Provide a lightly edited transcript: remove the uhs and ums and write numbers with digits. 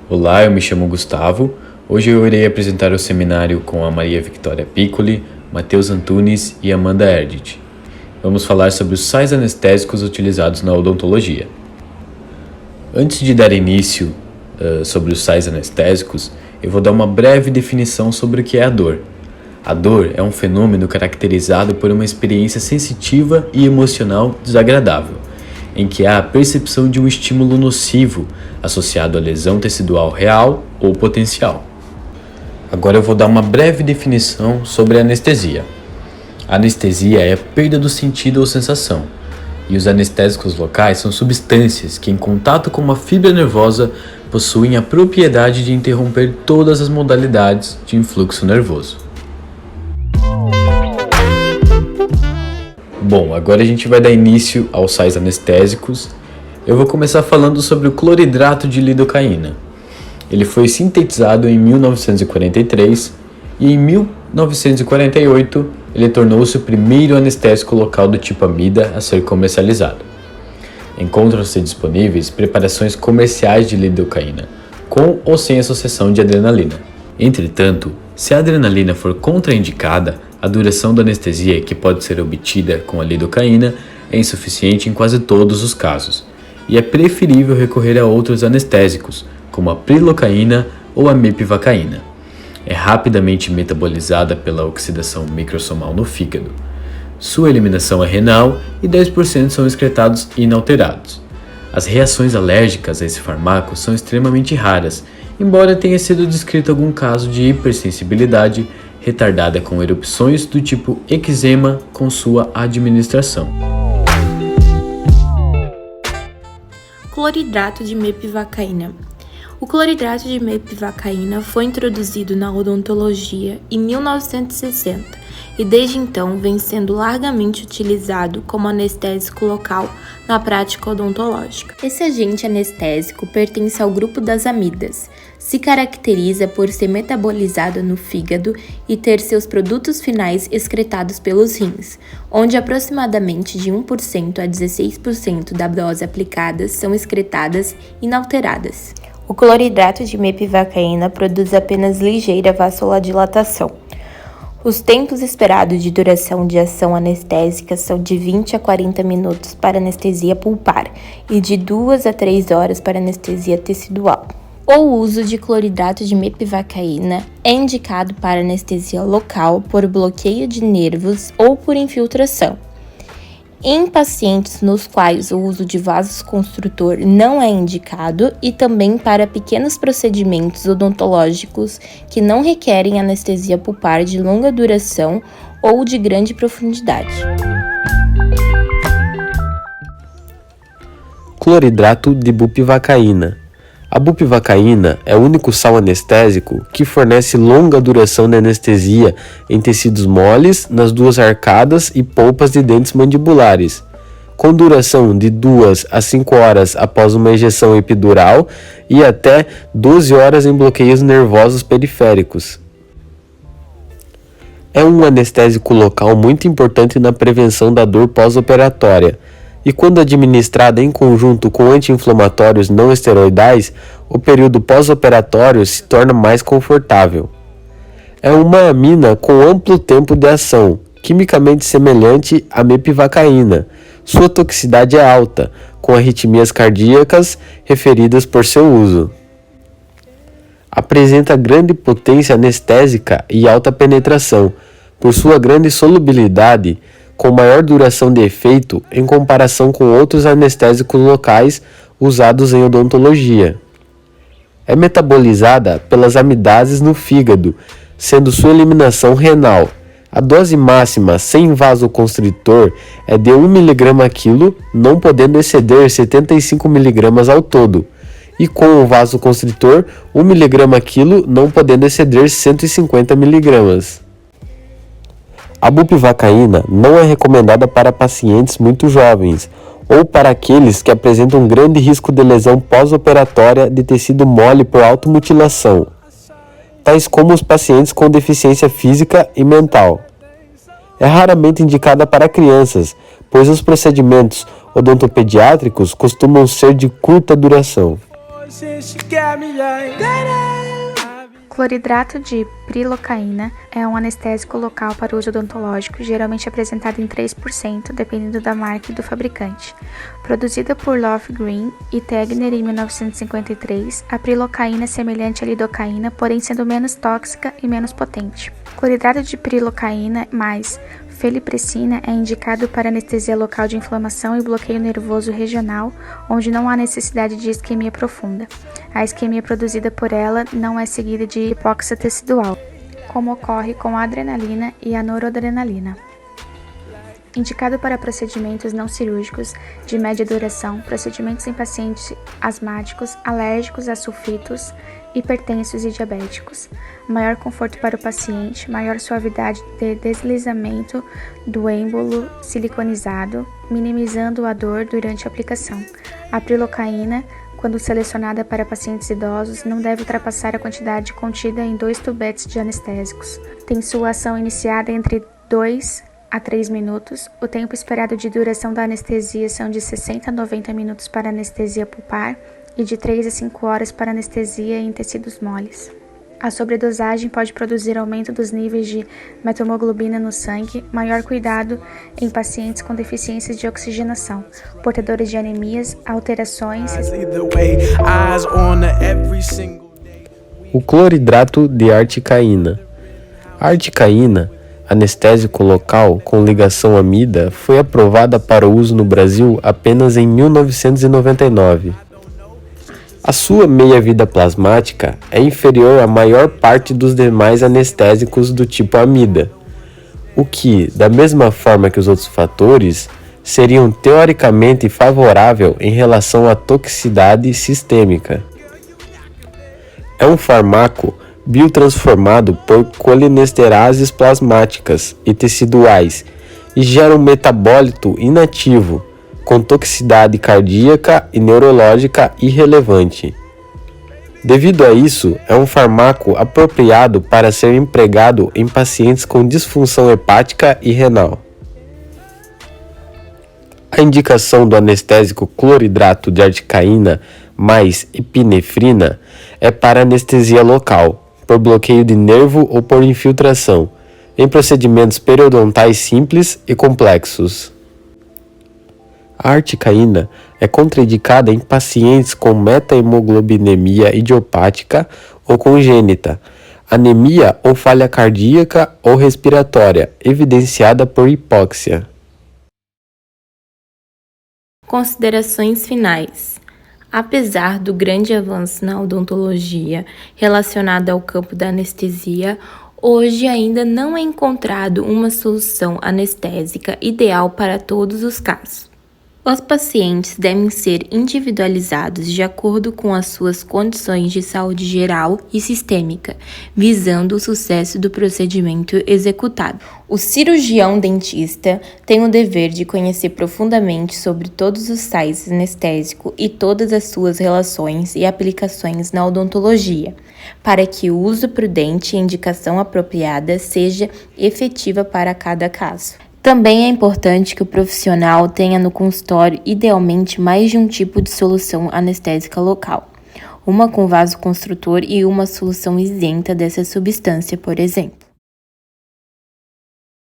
Olá, eu me chamo Gustavo. Hoje eu irei apresentar o seminário com a Maria Victoria Piccoli, Matheus Antunes e Amanda Erdit. Vamos falar sobre os sais anestésicos utilizados na odontologia. Antes de dar início sobre os sais anestésicos, eu vou dar uma breve definição sobre o que é a dor. A dor é um fenômeno caracterizado por uma experiência sensitiva e emocional desagradável, em que há a percepção de um estímulo nocivo associado à lesão tecidual real ou potencial. Agora eu vou dar uma breve definição sobre a anestesia. A anestesia é a perda do sentido ou sensação, e os anestésicos locais são substâncias que, em contato com uma fibra nervosa, possuem a propriedade de interromper todas as modalidades de influxo nervoso. Bom, agora a gente vai dar início aos sais anestésicos. Eu vou começar falando sobre o cloridrato de lidocaína. Ele foi sintetizado em 1943 e em 1948 ele tornou-se o primeiro anestésico local do tipo Amida a ser comercializado. Encontram-se disponíveis preparações comerciais de lidocaína, com ou sem associação de adrenalina. Entretanto, se a adrenalina for contraindicada, a duração da anestesia que pode ser obtida com a lidocaína é insuficiente em quase todos os casos, e é preferível recorrer a outros anestésicos, como a prilocaína ou a mepivacaína. É rapidamente metabolizada pela oxidação microsomal no fígado. Sua eliminação é renal e 10% são excretados inalterados. As reações alérgicas a esse fármaco são extremamente raras, embora tenha sido descrito algum caso de hipersensibilidade retardada com erupções do tipo eczema com sua administração. Cloridrato de mepivacaína. O cloridrato de mepivacaína foi introduzido na odontologia em 1960 e desde então vem sendo largamente utilizado como anestésico local na prática odontológica. Esse agente anestésico pertence ao grupo das amidas, se caracteriza por ser metabolizado no fígado e ter seus produtos finais excretados pelos rins, onde aproximadamente de 1% a 16% da dose aplicada são excretadas inalteradas. O cloridrato de mepivacaína produz apenas ligeira vasodilatação. Os tempos esperados de duração de ação anestésica são de 20 a 40 minutos para anestesia pulpar e de 2 a 3 horas para anestesia tecidual. O uso de cloridrato de mepivacaína é indicado para anestesia local por bloqueio de nervos ou por infiltração. Em pacientes nos quais o uso de vasoconstrutor não é indicado e também para pequenos procedimentos odontológicos que não requerem anestesia pulpar de longa duração ou de grande profundidade. Cloridrato de bupivacaína. A bupivacaína é o único sal anestésico que fornece longa duração de anestesia em tecidos moles, nas duas arcadas e polpas de dentes mandibulares, com duração de 2 a 5 horas após uma injeção epidural e até 12 horas em bloqueios nervosos periféricos. É um anestésico local muito importante na prevenção da dor pós-operatória, e quando administrada em conjunto com anti-inflamatórios não esteroidais, o período pós-operatório se torna mais confortável. É uma amina com amplo tempo de ação, quimicamente semelhante à mepivacaína. Sua toxicidade é alta, com arritmias cardíacas referidas por seu uso. Apresenta grande potência anestésica e alta penetração, por sua grande solubilidade, com maior duração de efeito em comparação com outros anestésicos locais usados em odontologia. É metabolizada pelas amidases no fígado, sendo sua eliminação renal. A dose máxima sem vasoconstritor é de 1 mg/kg, não podendo exceder 75 mg ao todo, e com o vasoconstritor 1 mg/kg, não podendo exceder 150 mg. A bupivacaína não é recomendada para pacientes muito jovens ou para aqueles que apresentam grande risco de lesão pós-operatória de tecido mole por automutilação. tais como os pacientes com deficiência física e mental. É raramente indicada para crianças, pois os procedimentos odontopediátricos costumam ser de curta duração. Cloridrato de prilocaína é um anestésico local para uso odontológico, geralmente apresentado em 3%, dependendo da marca e do fabricante. Produzida por Lofgren e Tegner em 1953, a prilocaína é semelhante à lidocaína, porém sendo menos tóxica e menos potente. Cloridrato de prilocaína mais felipressina é indicado para anestesia local de inflamação e bloqueio nervoso regional, onde não há necessidade de isquemia profunda. A isquemia produzida por ela não é seguida de hipóxia tecidual, como ocorre com a adrenalina e a noradrenalina. Indicado para procedimentos não cirúrgicos de média duração, procedimentos em pacientes asmáticos, alérgicos a sulfitos, hipertensos e diabéticos. Maior conforto para o paciente, maior suavidade de deslizamento do êmbolo siliconizado, minimizando a dor durante a aplicação. A prilocaína, quando selecionada para pacientes idosos, não deve ultrapassar a quantidade contida em 2 tubetes de anestésicos. Tem sua ação iniciada entre 2 a 3 minutos. O tempo esperado de duração da anestesia são de 60 a 90 minutos para anestesia pulpar e de 3 a 5 horas para anestesia em tecidos moles. A sobredosagem pode produzir aumento dos níveis de metahemoglobina no sangue, maior cuidado em pacientes com deficiências de oxigenação, portadores de anemias, alterações. O cloridrato de articaína. A articaína, anestésico local com ligação amida, foi aprovada para uso no Brasil apenas em 1999. A sua meia-vida plasmática é inferior à maior parte dos demais anestésicos do tipo amida, o que, da mesma forma que os outros fatores, seriam teoricamente favorável em relação à toxicidade sistêmica. É um fármaco biotransformado por colinesterases plasmáticas e teciduais e gera um metabólito inativo, com toxicidade cardíaca e neurológica irrelevante. Devido a isso, é um fármaco apropriado para ser empregado em pacientes com disfunção hepática e renal. A indicação do anestésico cloridrato de articaína mais epinefrina é para anestesia local, por bloqueio de nervo ou por infiltração, em procedimentos periodontais simples e complexos. A articaína é contraindicada em pacientes com metahemoglobinêmia idiopática ou congênita, anemia ou falha cardíaca ou respiratória, evidenciada por hipóxia. Considerações finais. Apesar do grande avanço na odontologia relacionado ao campo da anestesia, hoje ainda não é encontrado uma solução anestésica ideal para todos os casos. Os pacientes devem ser individualizados de acordo com as suas condições de saúde geral e sistêmica, visando o sucesso do procedimento executado. O cirurgião dentista tem o dever de conhecer profundamente sobre todos os sais anestésicos e todas as suas relações e aplicações na odontologia, para que o uso prudente e indicação apropriada seja efetiva para cada caso. Também é importante que o profissional tenha no consultório, idealmente, mais de um tipo de solução anestésica local, uma com vasoconstrutor e uma solução isenta dessa substância, por exemplo.